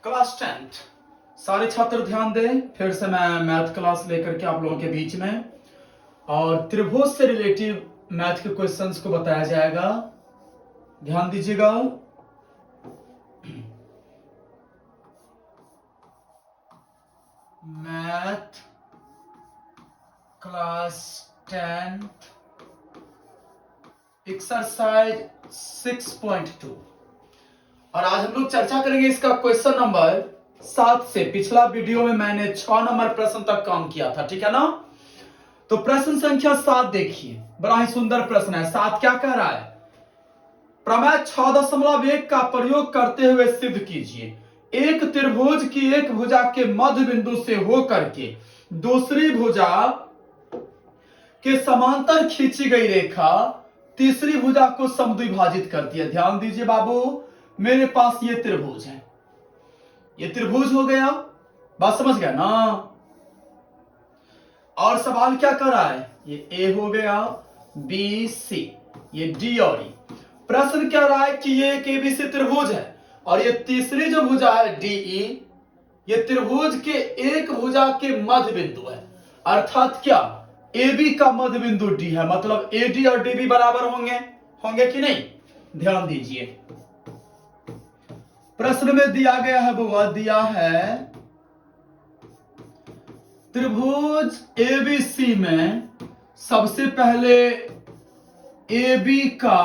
Class 10 सारे छात्र ध्यान दें। फिर से मैं मैथ क्लास लेकर के आप लोगों के बीच में और त्रिभुज से रिलेटिव मैथ के क्वेश्चंस को बताया जाएगा। ध्यान दीजिएगा। मैथ क्लास 10 एक्सरसाइज 6.2 और आज हम लोग चर्चा करेंगे इसका क्वेश्चन नंबर 7 से। पिछला वीडियो में मैंने 6 नंबर प्रश्न तक काम किया था, ठीक है ना। तो प्रश्न संख्या 7 देखिए, बड़ा ही सुंदर प्रश्न है। 7 क्या कह रहा है? प्रमेय 6.1 का प्रयोग करते हुए सिद्ध कीजिए एक त्रिभुज की एक भुजा के मध्य बिंदु से होकर के दूसरी भुजा के समांतर खींची गई रेखा तीसरी भुजा को समद्विभाजित करती है। ध्यान दीजिए बाबू, मेरे पास ये त्रिभुज है, ये त्रिभुज हो गया, बात समझ गया ना। और सवाल क्या कर रहा है? ये ए हो गया, बी सी, ये डी और ई। प्रश्न क्या रहा है कि ये एक एबीसी त्रिभुज है और ये तीसरी जो भुजा है डीई, ये त्रिभुज के एक भुजा के मध्य बिंदु है। अर्थात क्या AB का मध्य बिंदु D है, मतलब AD और DB बराबर होंगे कि नहीं? ध्यान दीजिए, प्रश्न में दिया गया है, वो दिया है त्रिभुज ABC में सबसे पहले AB का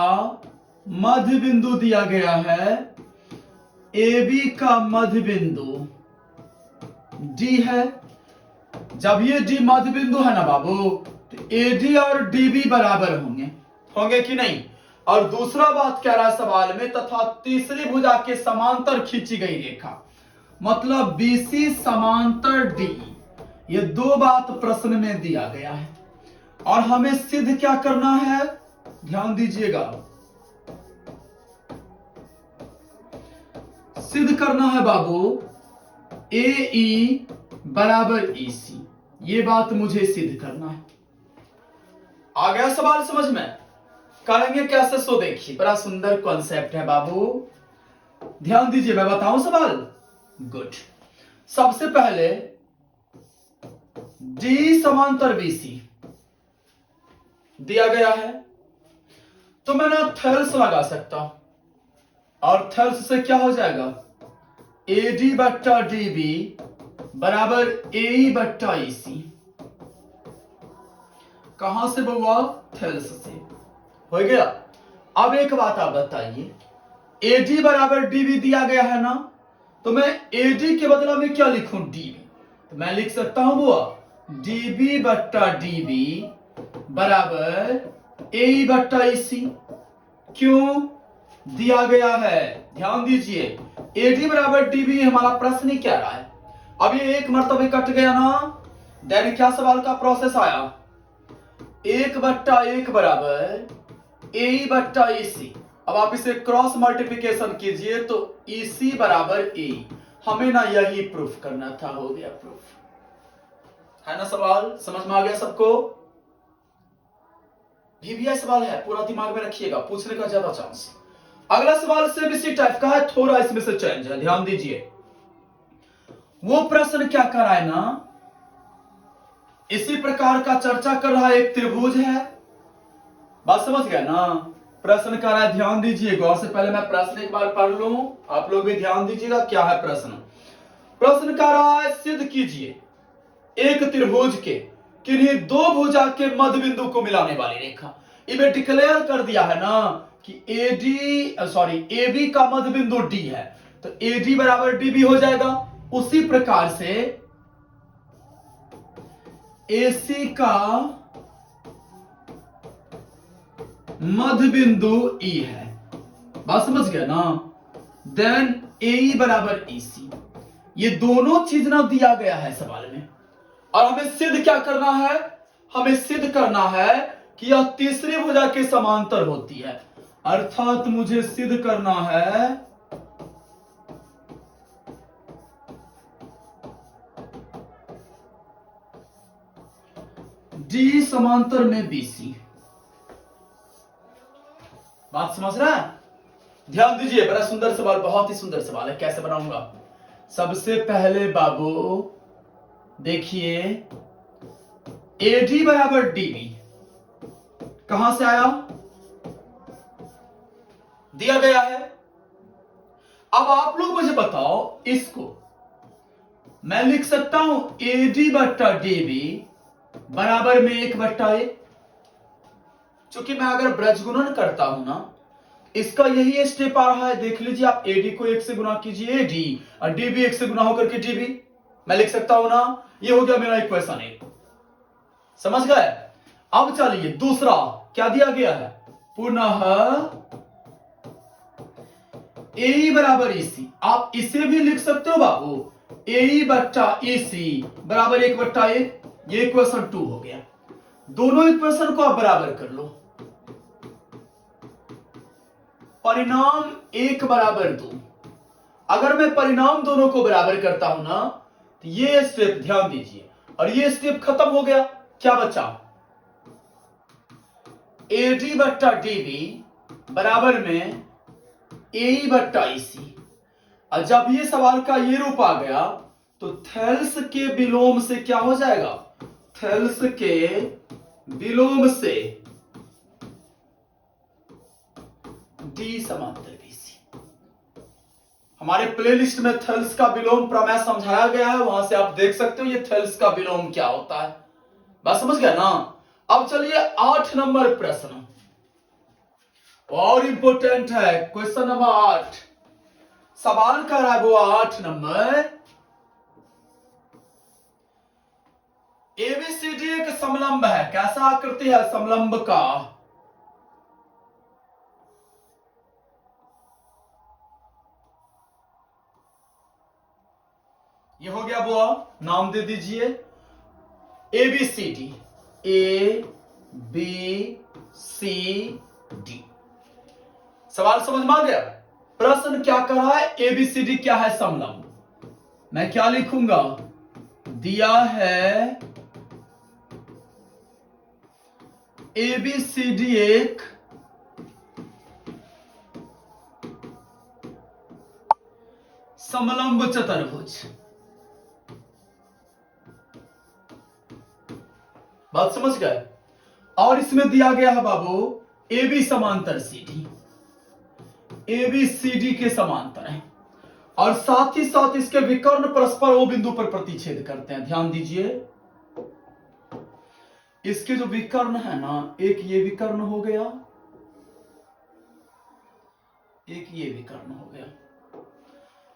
मध्य बिंदु दिया गया है। AB का मध्य बिंदु D है। जब ये D मध्य बिंदु है ना बाबू, तो AD और DB बराबर होंगे कि नहीं? और दूसरा बात कह रहा है सवाल में, तथा तीसरी भुजा के समांतर खींची गई रेखा, मतलब BC समांतर DE। ये दो बात प्रश्न में दिया गया है और हमें सिद्ध क्या करना है? ध्यान दीजिएगा, सिद्ध करना है बाबू AE बराबर EC। ये बात मुझे सिद्ध करना है। आ गया सवाल समझ में? करेंगे कैसे? सो देखिए, बड़ा सुंदर कॉन्सेप्ट है बाबू, ध्यान दीजिए। मैं बताऊं सवाल? गुड। सबसे पहले D समांतर BC दिया गया है, तो मैं ना थेल्स लगा सकता हूं और थेल्स से क्या हो जाएगा? AD बट्टा DB बराबर AE बट्टा EC। कहां से बउआ? थेल्स से। हो गया। अब एक बात आप बताइए, AD बराबर DB दिया गया है ना, तो मैं AD के बदला में क्या लिखूं? DB। तो मैं लिख सकता हूं बुआ DB बट्टा DB बराबर AE बट्टा EC। क्यों दिया गया है? ध्यान दीजिए, AD बराबर DB हमारा प्रश्न ही क्या रहा है। अब ये एक मर्तबे कट गया ना, देन क्या सवाल का प्रोसेस आया? 1/1 बराबर AE बट्टा EC। अब आप इसे क्रॉस मल्टीप्लिकेशन कीजिए तो EC बराबर AE। हमें ना यही प्रूफ करना था, हो गया प्रूफ। है ना सवाल? समझ में आ गया सबको? VBI सवाल है, पूरा दिमाग में रखिएगा, पूछने का ज्यादा चांस। अगला सवाल सेम इसी टाइप का है, थोड़ा इसमें से चेंज है। ध्यान दीजिए, वो प्रश्न क्या कर रहा है ना, इसी प्रकार का चर्चा कर रहा है। एक त्रिभुज है, बात समझ गया ना। प्रश्न कर रहा है, ध्यान दीजिए गौर से। पहले मैं प्रश्न एक बार पढ़ लूं, आप लोग भी ध्यान दीजिएगा क्या है प्रश्न। प्रश्न कर रहा है, सिद्ध कीजिए एक त्रिभुज के किन्हीं दो भुजा के मध्य बिंदु को मिलाने वाली रेखा। इन्हें डिक्लेयर कर दिया है ना कि AB का मध्य बिंदु D है, तो AD बराबर DB हो जाएगा। उसी प्रकार से AC का मध्य बिंदु E है, बात समझ गया ना। देन AE बराबर EC। ये दोनों चीज ना दिया गया है सवाल में और हमें सिद्ध क्या करना है? हमें सिद्ध करना है कि यह तीसरी भुजा के समांतर होती है। अर्थात मुझे सिद्ध करना है D समांतर में BC। बात समझ रहा है? ध्यान दीजिए, बड़ा सुंदर सवाल, बहुत ही सुंदर सवाल है। कैसे बनाऊंगा? सबसे पहले बाबू देखिए AD बराबर DB कहां से आया, दिया गया है। अब आप लोग मुझे बताओ, इसको मैं लिख सकता हूं AD बट्टा DB बराबर में 1/1। चूंकि मैं अगर ब्रजगुणन करता हूं ना, इसका यही स्टेप आ रहा है। देख लीजिए आप, AD को 1 से गुना कीजिए AD और DB 1 से गुना होकर के DB। मैं लिख सकता हूं ना, ये हो गया मेरा इक्वेशन 1। समझ गए। अब चलिए दूसरा क्या दिया गया है, पुनः AE बराबर EC। आप इसे भी लिख सकते हो बाबू, AE बट्टा EC बराबर 1/1। ये इक्वेशन 2 हो गया। दोनों इक्वेशन को आप बराबर कर लो। परिणाम 1 बराबर 2। अगर मैं परिणाम दोनों को बराबर करता हूं ना, तो ये स्टेप ध्यान दीजिए, और ये स्टेप खत्म हो गया। क्या बचा, AD बट्टा DB बराबर में AE बट्टा EC। और जब ये सवाल का ये रूप आ गया, तो थेल्स के विलोम से क्या हो जाएगा, थेल्स के विलोम से D समांतर BC। हमारे प्लेलिस्ट में थेल्स का विलोम प्रमेय समझाया गया है, वहां से आप देख सकते हो ये थेल्स का विलोम क्या होता है। बात समझ गया ना। अब चलिए 8 नंबर प्रश्न और इंपॉर्टेंट है, क्वेश्चन नंबर 8। सवाल कर रहा है वो 8 नंबर, ABCD एक समलंब है। कैसा आकृति है समलंब का, ये हो गया बुआ, नाम दे दीजिए ABCD, ABCD। सवाल समझ में आ गया। प्रश्न क्या कर रहा है, ABCD क्या है, समलंब। मैं क्या लिखूंगा, दिया है ABCD एक समलंब चतुर्भुज। बात समझ गए। और इसमें दिया गया है बाबू AB समांतर CD, ABCD के समांतर है, और साथ ही साथ इसके विकर्ण परस्पर O बिंदु पर प्रतिच्छेद करते हैं। ध्यान दीजिए, इसके जो विकर्ण है ना, एक ये विकर्ण हो गया, एक ये विकर्ण हो गया,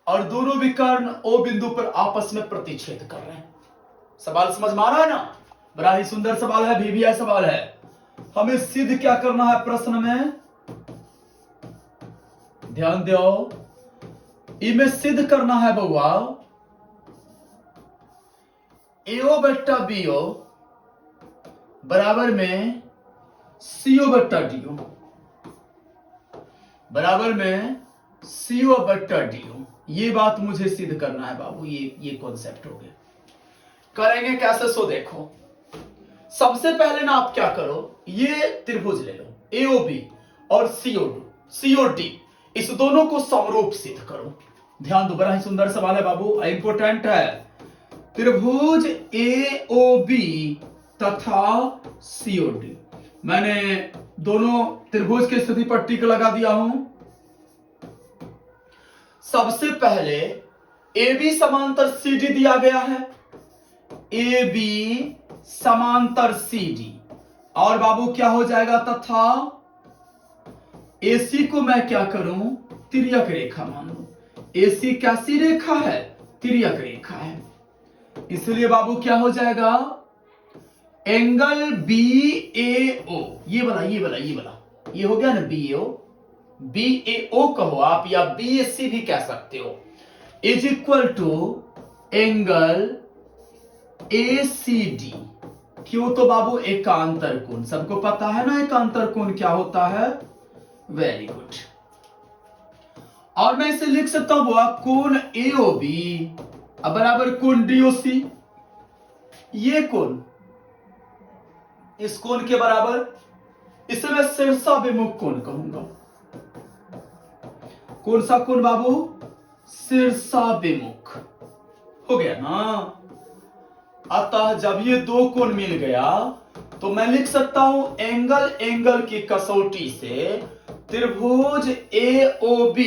और दोनों विकर्ण O बिंदु पर आपस में प्रतिच्छेद कर रहे हैं। सवाल समझ में आ रहा है ना। बड़ा ही सुंदर सवाल है, VBI सवाल है। हमें सिद्ध क्या करना है प्रश्न में, ध्यान दो, इनमें सिद्ध करना है बउआ, AO बट्टा BO बराबर में CO बट्टा DO बराबर में CO बट्टा DO। ये बात मुझे सिद्ध करना है बाबू, ये कॉन्सेप्ट हो गया। करेंगे कैसे, सो देखो। सबसे पहले ना आप क्या करो, ये त्रिभुज ले लो AOB और COD, इस दोनों को समरूप सिद्ध करो। ध्यान दो, बड़ा ही सुंदर सवाल है बाबू, इंपॉर्टेंट है। त्रिभुज AOB तथा COD, मैंने दोनों त्रिभुज की स्थिति पर टिक लगा दिया हूं। सबसे पहले AB समांतर CD दिया गया है, AB समांतर CD, और बाबू क्या हो जाएगा, तथा AC को मैं क्या करूं, तिर्यक रेखा मान लूं। AC कैसी रेखा है, तिर्यक रेखा है, इसलिए बाबू क्या हो जाएगा, एंगल BAO, ये वाला ये हो गया ना BAO कहो आप, या BAC भी कह सकते हो, is equal to angle ACD। क्यों, तो बाबू एकांतर कोण, सबको पता है ना एकांतर कोण क्या होता है। Very good. और मैं इसे लिख सकता हूं बुआ, कोण AOB बराबर कोण DOC। ये कोण इस कोण के बराबर, इसे मैं शीर्षाभिमुख कोण कहूंगा। कौन सा कोण बाबू, शीर्षाभिमुख। हो गया ना। अतः जब ये दो कोण मिल गया तो मैं लिख सकता हूं एंगल एंगल की कसौटी से त्रिभुज AOB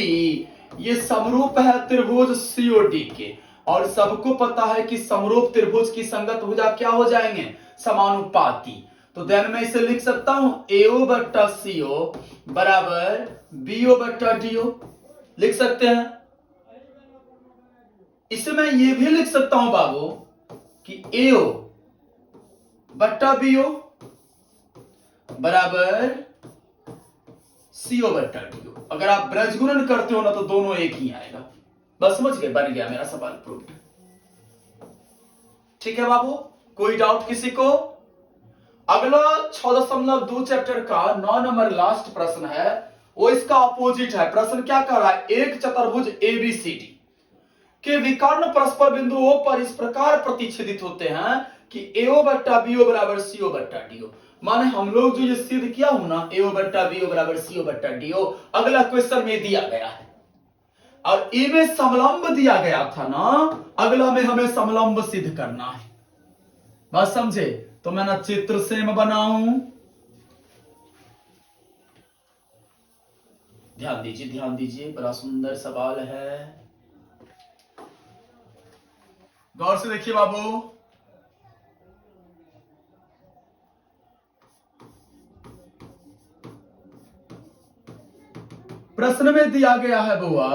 ये समरूप है त्रिभुज COD के। और सबको पता है कि समरूप त्रिभुज की संगत भुजा क्या हो जाएंगे, समानुपाती। तो देन मैं इसे लिख सकता हूं AO बट्टा CO बराबर BO बट्टा DO। लिख सकते हैं। इसे मैं ये भी लिख सकता हूं बाबू कि AO बट्टा BO बराबर CO बट्टा DO। अगर आप ब्रजगुणन करते हो ना तो दोनों एक ही आएगा। बस समझ गए, बन गया मेरा सवाल प्रूव्ड। ठीक है बाबू, कोई डाउट किसी को? अगला 6.2 चैप्टर का 9 नंबर लास्ट प्रश्न है, वो इसका अपोजिट है। प्रश्न क्या कर रहा है, एक चतुर्भुज ABCD के विकर्ण परस्पर बिंदुओं पर इस प्रकार प्रतिच्छेदित होते हैं कि AO बट्टा BO बराबर CO बट्टा DO। माने हम लोग जो ये सिद्ध किया हूं ना, AO बट्टा BO बराबर CO बट्टा DO, अगला क्वेश्चन में दिया गया है। और ए में समलंब दिया गया था ना, अगला में हमें समलंब सिद्ध करना है। बात समझे? तो मैं ना चित्र सेम बनाऊं, ध्यान दीजिए, बड़ा सुंदर सवाल है, गौर से देखिए बाबू। प्रश्न में दिया गया है बुआ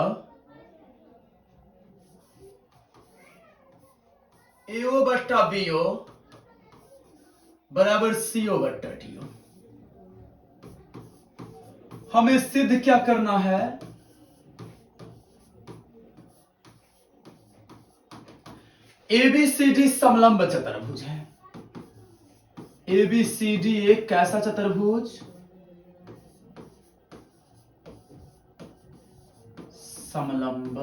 AO बट्टा BO बराबर CO बट्टा DO। हमें सिद्ध क्या करना है, ABCD समलंब चतुर्भुज है। ABCD एक कैसा चतुर्भुज, समलंब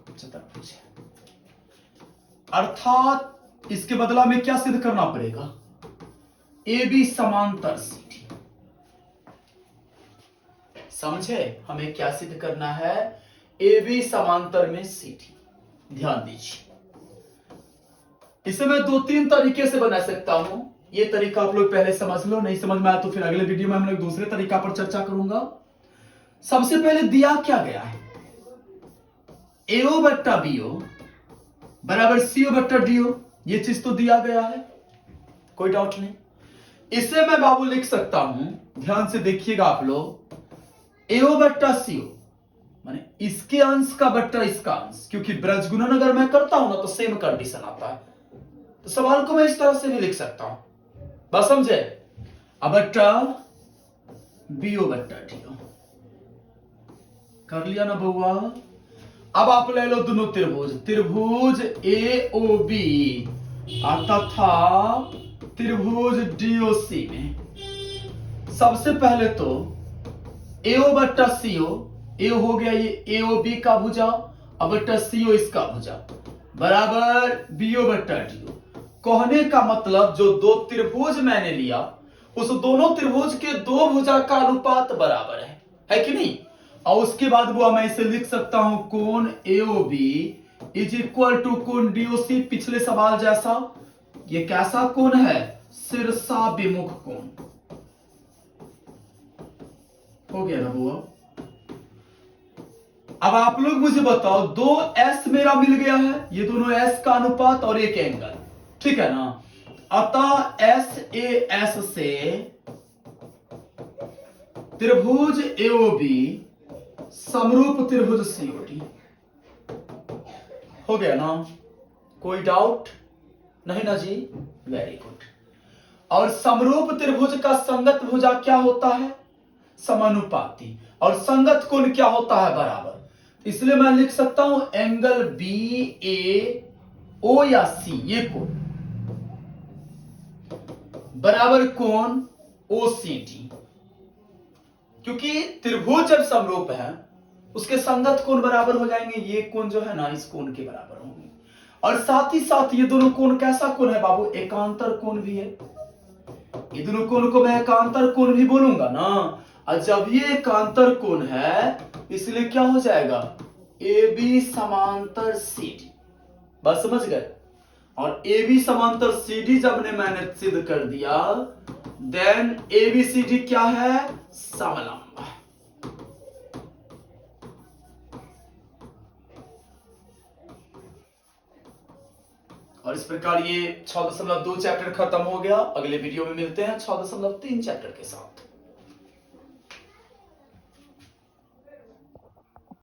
चतुर्भुज है। अर्थात इसके बदला में क्या सिद्ध करना पड़ेगा, AB समांतर CD। समझे? हमें क्या सिद्ध करना है, AB समांतर में CD। ध्यान दीजिए, इसे मैं 2-3 तरीके से बना सकता हूं। ये तरीका आप लोग पहले समझ लो, नहीं समझ में आया तो फिर अगले वीडियो में हम लोग दूसरे तरीका पर चर्चा करूंगा। सबसे पहले दिया क्या गया है, AO बट्टा BO बराबर CO बट्टा DO। ये चीज तो दिया गया है, कोई डाउट नहीं। इसे मैं बाबू लिख सकता हूं, ध्यान से देखिएगा आप लोग, AO बट्टा CO माने इसके अंश का बट्टा इसका अंश, क्योंकि ब्रजगुणन अगर मैं करता हूं ना तो सेम कंडीशन आता है। तो सवाल को मैं इस तरह से भी लिख सकता हूं, बस समझे। अब बट्टा BO बट्टा DO कर लिया ना बउआ। अब आप ले लो दोनों त्रिभुज AOB तथा त्रिभुज DOC में। सबसे पहले तो AO बट्टा CO, AO हो गया ये AOB का भुजा, अब बट्टा CO इसका भुजा बराबर BO बट्टा DO। कहने का मतलब जो दो त्रिभुज मैंने लिया उस दोनों त्रिभुज के दो भुजा का अनुपात बराबर है कि नहीं। और उसके बाद वो मैं इसे लिख सकता हूं कोण AOB इज इक्वल टू कोण DOC। पिछले सवाल जैसा ये कैसा कोण है, शीर्षाभिमुख कोण। हो गया ना वो। अब आप लोग मुझे बताओ, दो S मेरा मिल गया है, ये दोनों S का अनुपात और एक एंगल, ठीक है ना। अतः SAS से त्रिभुज AOB समरूप त्रिभुज COD। हो गया ना, कोई डाउट नहीं ना जी, वेरी गुड। और समरूप त्रिभुज का संगत भुजा क्या होता है, समानुपाती। और संगत कोण क्या होता है, बराबर। इसलिए मैं लिख सकता हूं एंगल BAO या C ये कोण बराबर कोण OCD। क्योंकि त्रिभुज जब समरूप है उसके संगत कोण बराबर हो जाएंगे, ये कोण जो है ना इस कोण के बराबर होंगे। और साथ ही साथ ये दोनों कोण कैसा कोण है बाबू, एकांतर कोण भी है। ये दोनों कोण को मैं एकांतर कोण भी बोलूंगा ना। और जब ये एकांतर कोण है इसलिए क्या हो जाएगा, ए बी समांतर सी डी। बस समझ गए। और ए बी समांतर सी डी जब मैंने सिद्ध कर दिया, then A B C D क्या है, समलंब। और इस प्रकार ये 6.2 चैप्टर खत्म हो गया। अगले वीडियो में मिलते हैं 6.3 चैप्टर के साथ।